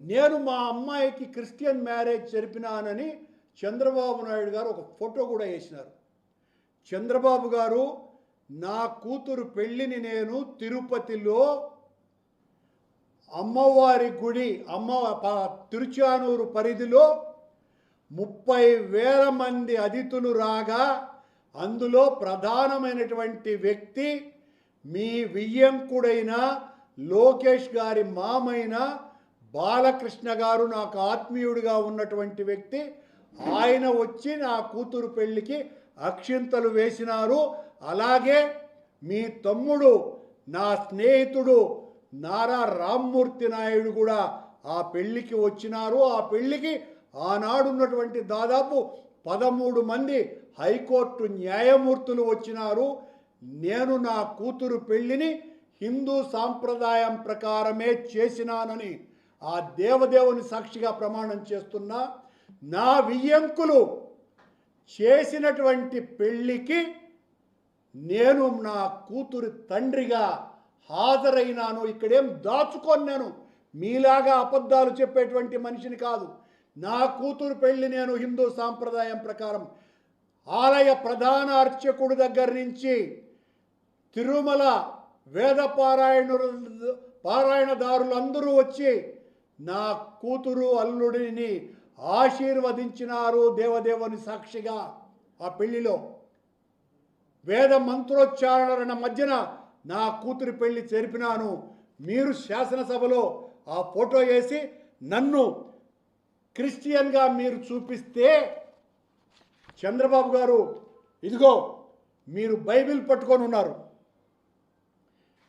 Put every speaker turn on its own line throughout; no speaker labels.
నేను మా అమ్మాయికి క్రిస్టియన్ మ్యారేజ్ జరిపినానని చంద్రబాబు నాయుడు గారు ఒక ఫోటో కూడా వేసినారు. చంద్రబాబు గారు, నా కూతురు పెళ్ళిని నేను తిరుపతిలో అమ్మవారి గుడి తిరుచానూరు పరిధిలో 30,000 మంది అతిథులు రాగా అందులో ప్రధానమైనటువంటి వ్యక్తి మీ వియ్యంకుడైన లోకేష్ గారి మామైన బాలకృష్ణ గారు, నాకు ఆత్మీయుడిగా ఉన్నటువంటి వ్యక్తి. ఆయన వచ్చి నా కూతురు పెళ్ళికి అక్షింతలు వేసినారు. అలాగే మీ తమ్ముడు, నా స్నేహితుడు నారా రామ్మూర్తి నాయుడు కూడా ఆ పెళ్ళికి వచ్చినారు. ఆ పెళ్ళికి ఆనాడున్నటువంటి దాదాపు 13 మంది హైకోర్టు న్యాయమూర్తులు వచ్చినారు. నేను నా కూతురు పెళ్ళిని హిందూ సాంప్రదాయం ప్రకారమే చేసినానని ఆ దేవదేవుని సాక్షిగా ప్రమాణం చేస్తున్నా. నా వియ్యంకులు చేసినటువంటి పెళ్ళికి నేను నా కూతురు తండ్రిగా హాజరైనాను. ఇక్కడేం దాచుకొని నేను మీలాగా అబద్ధాలు చెప్పేటువంటి మనిషిని కాదు. నా కూతురు పెళ్ళి నేను హిందూ సాంప్రదాయం ప్రకారం ఆలయ ప్రధాన అర్చకుడి దగ్గర నుంచి తిరుమల వేద పారాయణదారులందరూ వచ్చి నా కూతురు అల్లుడిని ఆశీర్వదించినారు దేవదేవుని సాక్షిగా. ఆ పెళ్లిలో వేద మంత్రోచ్చారణల మధ్యన నా కూతురి పెళ్లి జరిపినాను. మీరు శాసనసభలో ఆ ఫోటో వేసి నన్ను క్రిస్టియన్గా మీరు చూపిస్తే, చంద్రబాబు గారు ఇదిగో మీరు బైబిల్ పట్టుకొని ఉన్నారు,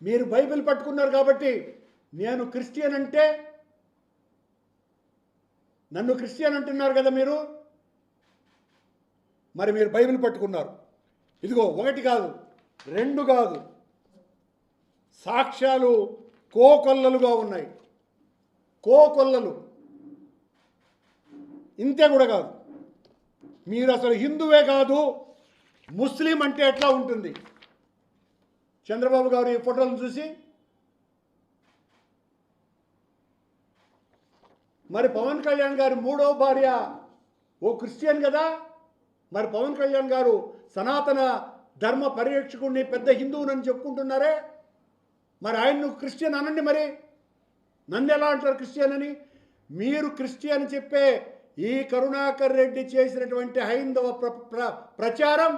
మీరు బైబిల్ పట్టుకున్నారు కాబట్టి నేను క్రిస్టియన్ అంటే, నన్ను క్రిస్టియన్ అంటున్నారు కదా మీరు, మరి మీరు బైబిల్ పట్టుకున్నారు. ఇదిగో 1 కాదు 2 కాదు, సాక్ష్యాలు కోకొల్లలుగా ఉన్నాయి. కోకొల్లలు. ఇంతే కూడా కాదు, మీరు అసలు హిందువే కాదు ముస్లిం అంటే ఎట్లా ఉంటుంది? చంద్రబాబు గారు ఈ ఫోటోలను చూసి, మరి పవన్ కళ్యాణ్ గారు 3వ భార్య ఓ క్రిస్టియన్ కదా, మరి పవన్ కళ్యాణ్ గారు సనాతన ధర్మ పరిరక్షకుడిని పెద్ద హిందువునని చెప్పుకుంటున్నారే, మరి ఆయన్ను క్రిస్టియన్ అనండి. మరి నన్ను ఎలా అంటారు క్రిస్టియన్ అని? మీరు క్రిస్టియన్ చెప్పే ఈ కరుణాకర్ రెడ్డి చేసినటువంటి హైందవ ప్రచారం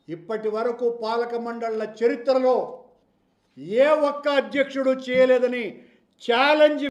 ఇప్పటి వరకు పాలక మండళ్ల చరిత్రలో ఏ ఒక్క అధ్యక్షుడు చేయలేదని ఛాలెంజ్